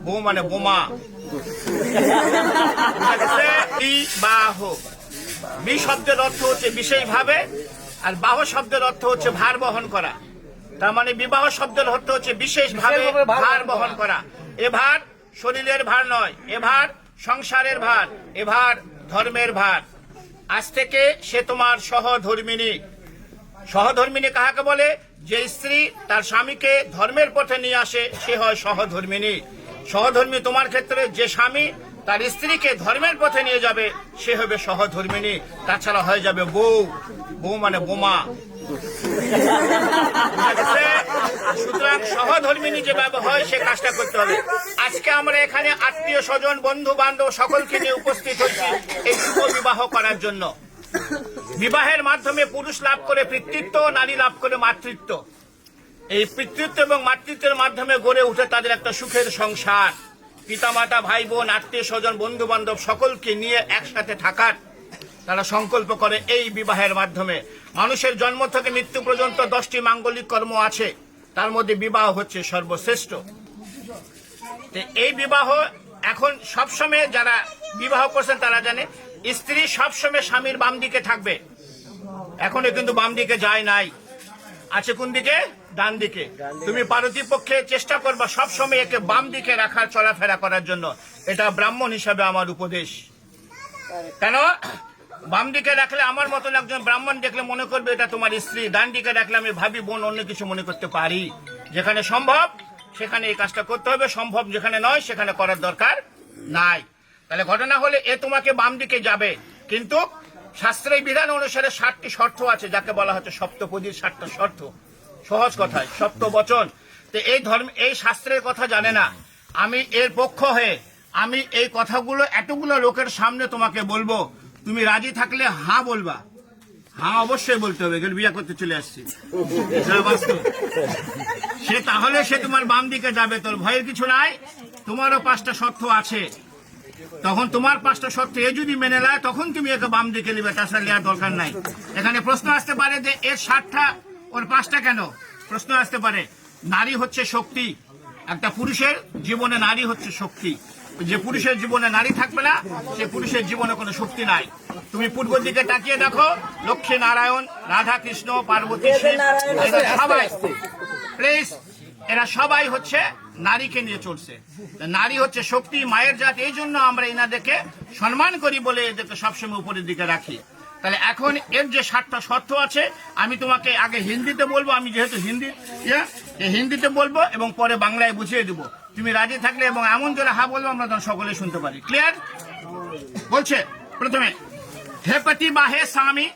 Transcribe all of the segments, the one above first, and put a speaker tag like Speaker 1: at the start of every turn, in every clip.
Speaker 1: বউ মানে বোমা। বিবাহ, বি শব্দের অর্থ হচ্ছে বিশেষভাবে, আর বাহ শব্দের অর্থ হচ্ছে ভার বহন করা। তার মানে বিবাহ শব্দের অর্থ হচ্ছে বিশেষভাবে ভার বহন করা। এ ভার শরীরের ভার নয়, এ ভার সংসারের ভার, এ ভার ধর্মের ভার। আজ থেকে সে তোমার সহধর্মিনী। সহধর্মিনী কাহাকে বলে? যে স্ত্রী তার স্বামীকে ধর্মের পথে নিয়ে আসে সে হয় সহধর্মিনী। সহধর্মী তোমার ক্ষেত্রে যে স্বামী তার স্ত্রীকে ধর্মের পথে নিয়ে যাবে সে হবে সহধর্মিনী। তাছাড়া হয়ে যাবে বউ, বউ মানে বোমা। সুতরাং সহধর্মিনী যেভাবে হয় সে কাজটা করতে হবে। আজকে আমরা এখানে আত্মীয় স্বজন বন্ধু বান্ধব সকলকে নিয়ে উপস্থিত হচ্ছি এই শুভ বিবাহ করার জন্য। বিবাহের মাধ্যমে পুরুষ লাভ করে পিতৃত্ব, নারী লাভ করে মাতৃত্ব। এই পিতৃত্ব এবং মাতৃত্বের মাধ্যমে গড়ে উঠে তাদের একটা সুখের সংসার। পিতামাতা, ভাই বোন, আত্মীয় স্বজন, বন্ধু বান্ধব সকলকে নিয়ে একসাথে থাকার তারা সংকল্প করে এই বিবাহের মাধ্যমে। মানুষের জন্ম থেকে মৃত্যু পর্যন্ত 10টি মাঙ্গলিক কর্ম আছে, তার মধ্যে বিবাহ হচ্ছে সর্বশ্রেষ্ঠ। এই বিবাহ এখন সবসময় যারা বিবাহ করছেন তারা জানে স্ত্রী সবসময় স্বামীর বাম দিকে থাকবে। এখনো কিন্তু বাম দিকে যায় নাই, আছে কোন দিকে? ডান দিকে। তুমি পারতিপক্ষে চেষ্টা করবা সবসময় একে বাম দিকে রাখার, চলাফেরা করার জন্য। এটা ব্রাহ্মণ হিসাবে আমার উপদেশ। কেন বাম দিকে রাখলে আমার মতন একজন ব্রাহ্মণ দেখলে মনে করবে এটা তোমার স্ত্রী। ডান দিকে রাখলে আমি ভাবি বোন, অন্য কিছু মনে করতে পারি। যেখানে সম্ভব সেখানে এই কাজটা করতে হবে, সম্ভব যেখানে নয় সেখানে করার দরকার নাই। তাহলে ঘটনা হলে এ তোমাকে বাম দিকে যাবে, কিন্তু শাস্ত্রের বিধান অনুসারে 7টি শর্ত আছে, যাকে বলা হচ্ছে সপ্তপদীর 7টা শর্ত। সহজ কথায় সপ্তবচন। তো এই ধর্ম, এই শাস্ত্রের কথা জানে না। আমি এর পক্ষ হয়ে আমি এই কথাগুলো এতগুলো লোকের সামনে তোমাকে বলবো। তুমি রাজি থাকলে হ্যাঁ বলবা। হ্যাঁ অবশ্যই বলতে হবে, বিয়ে করতে চলে আসছি সে, তাহলে সে তোমার বাম দিকে যাবে। তোর ভয়ের কিছু নাই, তোমারও 5টা শর্ত আছে। তখন তোমার 5টা শর্ত এ যদি মেনে নেয় তখন তুমি একে বাম দিকে নিবে, তাছাড়া নেওয়ার দরকার নাই। এখানে প্রশ্ন আসতে পারে যে এর 7টা ওর 5টা কেন? প্রশ্ন আসতে পারে। নারী হচ্ছে শক্তি। একটা পুরুষের জীবনে নারী হচ্ছে শক্তি। যে পুরুষের জীবনে নারী থাকবে না সে পুরুষের জীবনে কোনো শক্তি নাই। তুমি পূর্ব দিকে তাকিয়ে দেখো, লক্ষ্মী নারায়ণ, রাধা কৃষ্ণ, পার্বতী, শিব, সবাই প্লিজ এরা সবাই হচ্ছে নারীকে নিয়ে চলছে। নারী হচ্ছে শক্তি, মায়ের জাত। এই জন্য আমরা এনাদেরকে সম্মান করি বলে এদেরকে সবসময় উপরের দিকে রাখি। তাহলে এখন এর যে 7টা শর্ত আছে আমি তোমাকে আগে হিন্দিতে বলবো, আমি যেহেতু হিন্দিতে বলবো এবং পরে বাংলায় বুঝিয়ে দেবো। তুমি রাজি থাকলে এবং এমন জোরে হা বলবো আমরা তখন সকলে শুনতে পারি। ক্লিয়ার? বলছে প্রথমে, হে পতি বা হে স্বামী,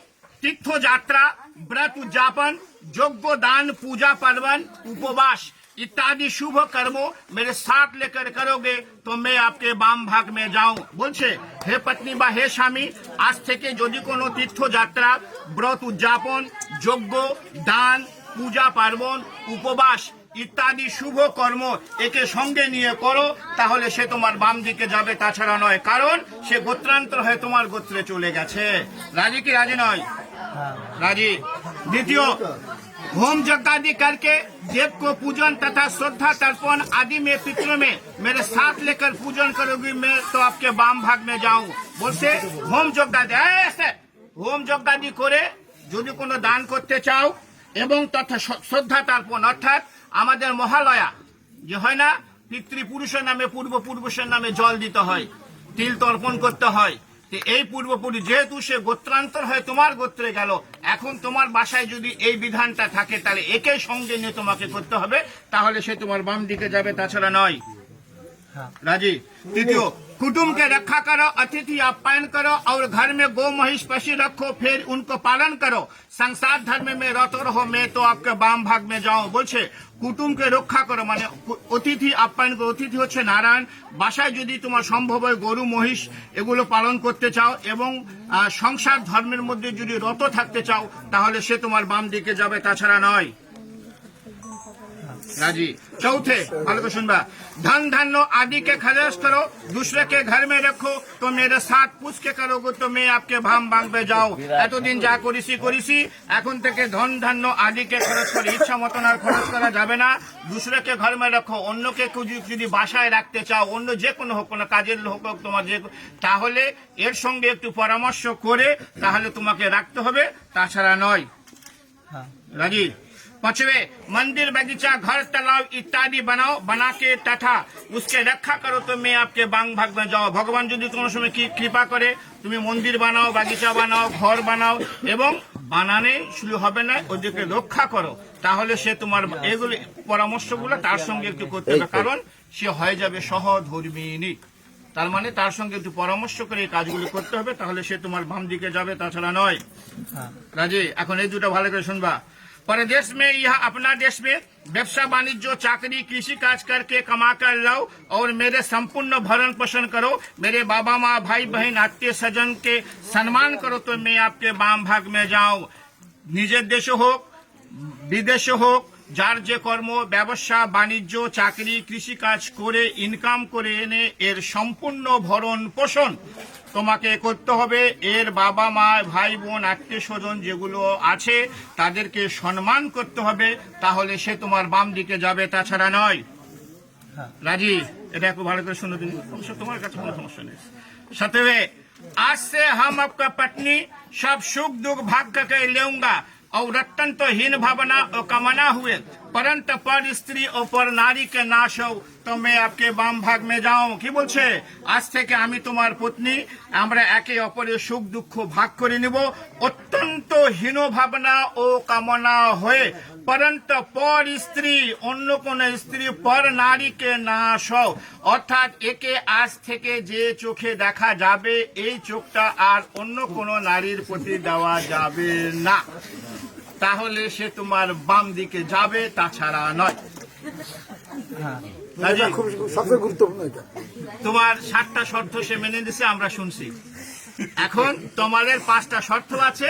Speaker 1: তীর্থ যাত্রা, व्रत उद्यापन, यज्ञ दान, पूजा पार्वन, उपवास इत्यादि शुभ कर्मों मेरे साथ लेकर करोगे तो मैं आपके बाम भाग में जाऊं। बोलছে হে পত্নী বা হে স্বামী, আজ থেকে যদি কোনো তীর্থযাত্রা, ব্রত উদযাপন, যজ্ঞ দান, পূজা পার্বণ, উপবাস ইত্যাদি শুভ কর্ম একে সঙ্গে নিয়ে করো, তাহলে সে তোমার বাম দিকে যাবে, তাছাড়া নয়। কারণ সে গোত্রান্তর হয়ে তোমার গোত্রে চলে গেছে। রাজি কি রাজি নয়? राजी। द्वितीय, होम यज्ञ आदि करके देव को पूजन तथा श्रद्धा तर्पण आदि में पितरों में मेरे साथ लेकर पूजन करोगी, मैं तो आपके बाम भाग में जाऊं। बोलते होम यज्ञ आदि, ऐसे होम यज्ञ आदि करे যদি কোনো দান করতে চাও এবং তথা শ্রদ্ধা তর্পণ, অর্থাৎ আমাদের মহালয়া যে হয় না, পিতৃপুরুষের নামে পূর্বপুরুষের নামে জল দিতে হয়, তিল তর্পণ করতে হয়। এই পূর্বপুরুষ যেহেতু সে গোত্রান্তর হয়ে তোমার গোত্রে গেল, এখন তোমার বাসায় যদি এই বিধানটা থাকে তাহলে একে সঙ্গে নিয়ে তোমাকে করতে হবে, তাহলে সে তোমার বাম দিকে যাবে, তাছাড়া নয়। राजी। तृतीय, कुटुंब के रक्षा करो, अतिथि आप्यायन करो और घर में गौ महिष पशु रखो, फिर उनको पालन करो। संसार धर्म में रत रहो, मैं तो आपके बाम भाग में जाऊं। बोलছে কুটুমকে রক্ষা করো, মানে অতিথি আপ্যায়ন করো। অতিথি হচ্ছে নারায়ণ। বাসায় যদি তোমার সম্ভব হয় গরু মহিষ এগুলো পালন করতে চাও এবং সংসার ধর্মের মধ্যে যদি রত থাকতে চাও, তাহলে সে তোমার বাম দিকে যাবে, তাছাড়া নয়। राजी। चौथे ভালো করে শুনবা, धन धान्य आदि के खर्च करो, दूसरे के घर में रखो, तो मेरे साथ पूछ के करोगे तो मैं आपके भाम भाঙবে যাও। এতদিন যা করেছি এখন থেকে ধন ধান্য আদিকে খরচ করে ইচ্ছা মতন আর খরচ করা যাবে না। দুসরেকে ঘর মে রাখো, অন্যকে যদি বাসায় রাখতে চাও, অন্য যে কোনো হোক, কোনো কাজের হোক তোমার যে, তাহলে এর সঙ্গে একটু পরামর্শ করে তাহলে তোমাকে রাখতে হবে, তাছাড়া নয়। রাজি। पांचवे, मंदिर बगीचा घर तालाब इत्यादि बनाओ, बना के तथा उसके रक्षा करो तो मैं आपके बांग भाग में जाओ। भगवान যদি কোনো সময় কি কৃপা করে তুমি মন্দির বানাও, বাগিচা বানাও, ঘর বানাও এবং বানানে শুরু হবে না, ওদেরকে রক্ষা করো, তাহলে সে তোমার এগুলো পরামর্শগুলো তার সঙ্গে একটু করতে হবে, কারণ সে হয়ে যাবে সহধর্মিণী। তার মানে তার সঙ্গে একটু পরামর্শ করে এই কাজগুলো করতে হবে, তাহলে সে তোমার বাম দিকে যাবে, তাছাড়া নয়। রাজি। এখন এই দুটো ভালো করে শুনবা। परदेश में यह अपना देश में व्यवसाय वाणिज्य चाकरी कृषि काज करके कमा कर लाओ और मेरे संपूर्ण भरण पोषण करो, मेरे बाबा माँ भाई बहन आत्मीय स्वजन के सम्मान करो तो मैं आपके बाम भाग में जाऊं। निजेर देश होक विदेश होक, যার যে কর্ম ব্যবসা বাণিজ্য চাকরি কৃষি কাজ করে ইনকাম করে এনে এর সম্পূর্ণ ভরণ পোষণ তোমাকে করতে হবে। এর বাবা মা ভাই বোন আত্মীয় স্বজন যেগুলো আছে তাদেরকে সম্মান করতে হবে, তাহলে সে তোমার বাম দিকে যাবে, তাছাড়া নয়। রাজি। এটা একটু ভালো করে শুনো তুমি, তোমার কাছে কোনো সমস্যা নেই। সাথে, आज से हम आपका पत्नी सब सुख दुख भाग करके लेऊंगा और रत्न तो हीन भावना और कामना हुए, परंतु पर स्त्री और पर नारी के नाश हो तो मैं आपके बाम भाग में जाऊं। কি বলছে? আজ থেকে আমি তোমার পত্নী, আমরা একে অপরের সুখ দুঃখ ভাগ করে নিব, অত্যন্ত হীন ভাবনা ও কামনা হয়ে, परंतु पर स्त्री অন্য কোন স্ত্রী পর নারীকে নাশ হও, অর্থাৎ একে আজ থেকে যে চোখে দেখা যাবে এই চোখটা আর অন্য কোন নারীর প্রতি দেওয়া যাবে না, তাহলে সে তোমার বাম দিকে যাবে, তাছাড়া নয়। সবচেয়ে গুরুত্বপূর্ণ এটা। তোমার 7টা শর্ত সে মেনে দিছে, আমরা শুনছি। এখন তোমাদের 5টা শর্ত আছে,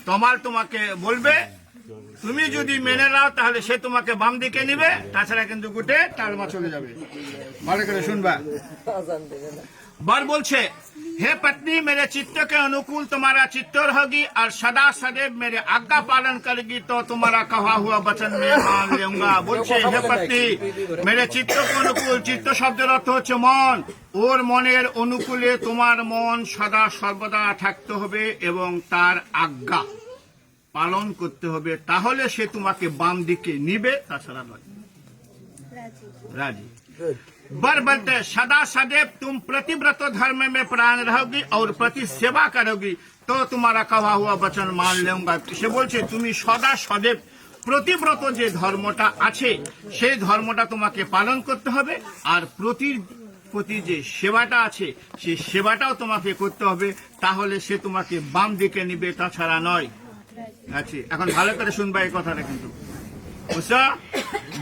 Speaker 1: তোমাকে বলবে, তুমি যদি মেনে নাও তাহলে সে তোমাকে বাম দিকে নিবে, তাছাড়া কিন্তু গুটে টালমা চলে যাবে। ভালো করে শুনবা। बर बोलছে, हे पत्नी मेरे चित्त के अनुकूल तुम्हारा चित्त रहेगी और सदा सदैव मेरे आज्ञा पालन करेगी तो तुम्हारा कहा हुआ वचन मैं मान लूंगा। बोलছে, हे पत्नी मेरे चित्त के अनुकूल, चित्त শব্দের অর্থ হচ্ছে মন, ওর মনের অনুকূলে তোমার মন সদা সর্বদা থাকতে হবে এবং তার আজ্ঞা পালন করতে হবে, তাহলে সে তোমাকে বাম দিকে নিবে, তাছাড়া নয়। রাজি। बर बोलते, सदा सदैव तुम प्रतिव्रत धर्म में प्राण रहोगी और प्रति सेवा करोगी तो तुम्हारा कहा हुआ वचन मान लूंगा। সে বলছে তুমি সদা সदैव প্রতিব্রত যে ধর্মটা আছে সেই ধর্মটা তোমাকে পালন করতে হবে, আর প্রতি যে সেবাটা আছে সেই সেবাটাও তোমাকে করতে হবে, তাহলে সে তোমাকে বাম দিকে নিবে, তাছাড়া নয়। আচ্ছা, এখন ভালো করে শুনবা এই কথাটা কিন্তু। বুঝছো?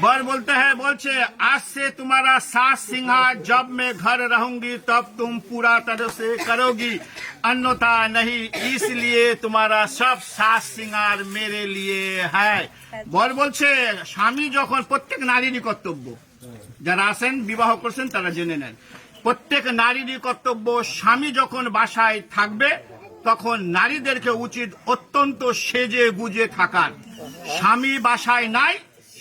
Speaker 1: बर बोलते हैं, बोलছে, आज से तुम्हारा सास सिंहार जब मैं घर रहूंगी तब तुम पूरा तरह से करोगी, अन्यथा नहीं, इसलिए तुम्हारा सब सास सिंगार मेरे लिए है। बर বলছে, স্বামী যখন, প্রত্যেক নারীরই কর্তব্য, যারা আছেন বিবাহ করছেন তারা জেনে নেন, প্রত্যেক নারীরই কর্তব্য, স্বামী যখন বাসায় থাকবে তখন নারীদেরকে উচিত অত্যন্ত সেজে গুজে থাকার। স্বামী বাসায় নাই,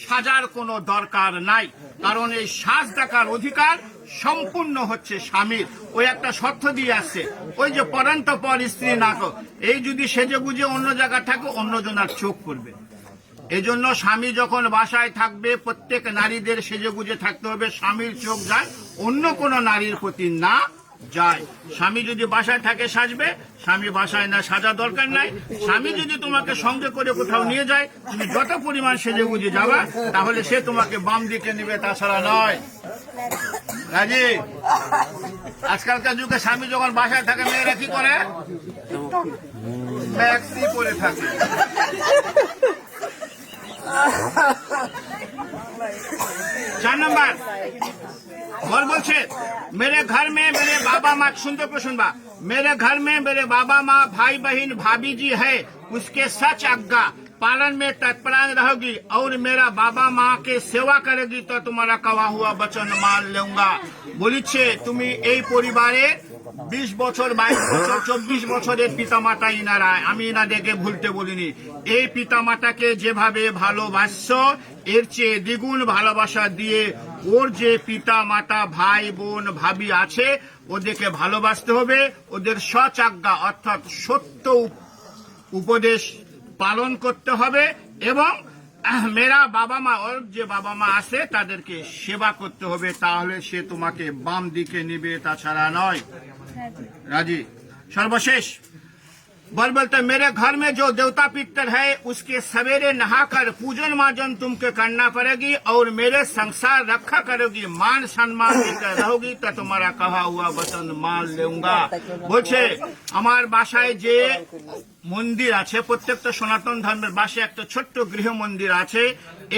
Speaker 1: সাজার কোনো দরকার নাই, কারণ এই সাজ দেখার অধিকার সম্পূর্ণ হচ্ছে স্বামীর। ওই একটা শর্ত দিয়ে আসছে, ওই যে পরন্ত পর স্ত্রী না কর, এই যদি সেজে গুজে অন্য জায়গায় থাকে অন্যজনের চোখ পড়বে। এই জন্য স্বামী যখন বাসায় থাকবে প্রত্যেক নারীদের সেজে গুজে থাকতে হবে, স্বামীর চোখ যায় অন্য কোনো নারীর প্রতি না যায়। স্বামী যদি বাসায় থাকে সাজবে, স্বামী বাসায় না সাজা দরকার নাই। স্বামী যদি তোমাকে সঙ্গে করে কোথাও নিয়ে যায়, তুমি যত পরিমাণ সেজে গুজে যাবা তাহলে সে তোমাকে বাম দিকে নিবে, তাছাড়া নয়। রাজি। আজকালকার যুগে স্বামী যখন বাসায় থাকে মেয়েরা কি করে? ম্যাক্সি পরে থাকে। 4 नंबर और बोलছে, मेरे घर में मेरे बाबा माँ, सुनते को सुनबा, मेरे घर में मेरे बाबा माँ भाई बहन भाभी जी है, उसके सच आज्ञा पालन में तत्परान रहोगी और मेरा बाबा माँ के सेवा करेगी तो तुम्हारा कहा हुआ वचन मान लूंगा। বলিছে তুমি এই পরিবারে 20 বছর 22 বছর 24 বছরের পিতামাতা ইনারা, আমি ইনাদেরকে ভুলতে বলিনি। এই পিতামাতাকে যেভাবে ভালোবাসছো এর চেয়ে দ্বিগুণ ভালোবাসা দিয়ে ওর যে পিতা মাতা ভাই বোন ভাবি আছে ওদেরকে ভালোবাসতে হবে, ওদের সচাজ্ঞা অর্থাৎ সত্য উপদেশ পালন করতে হবে এবং মেরা বাবা মা ওর যে বাবা মা আছে তাদেরকে সেবা করতে হবে, তাহলে সে তোমাকে বাম দিকে নিবে, তাছাড়া নয়। রাজি। সর্বশেষ बोलते मेरे घर में जो देवता पितर है उसके सवेरे नहाकर पूजन माजन तुमको करना पड़ेगी और मेरे संसार रखा करोगी, मान सम्मान देकर रहोगी तो तुम्हारा कहा हुआ वचन मान लूंगा। বলছে আমার বাসায় যে মন্দির আছে, প্রত্যেকটা সনাতন ধর্মের বাসায় একটা ছোট্ট গৃহ মন্দির আছে,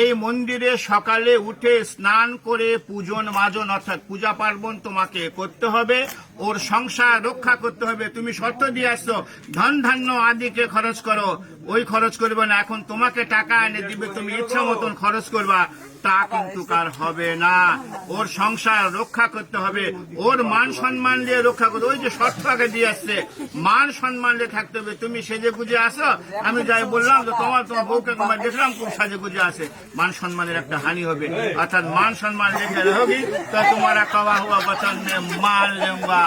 Speaker 1: এই মন্দিরে সকালে উঠে স্নান করে পূজন মাজন অর্থাৎ পূজা পার্বণ তোমাকে করতে হবে, ওর সংসার রক্ষা করতে হবে। তুমি শর্ত দিয়ে আসছো ধন ধান্য আদিকে খরচ করো, ওই খরচ করবে না, এখন তোমাকে টাকা এনে দিবে, তুমি ইচ্ছা মতন খরচ করবা, তা কিন্তু কার হবে না। ওর সংসার রক্ষা করতে হবে, ওর মান সম্মান দিয়ে রক্ষা করতে, ওই যে শর্ত আগে দিয়ে আসছে মান সম্মান দিয়ে থাকতে হবে। তুমি সেজে গুজে আসো, আমি যাই বললাম তো তোমার বউকে দেখলাম খুব সাজে গুজে আসে, মান সম্মানের একটা হানি হবে। অর্থাৎ মান সম্মান রেখে রहोगी तो तुम्हारा कहा हुआ वचन में मान लूंगा।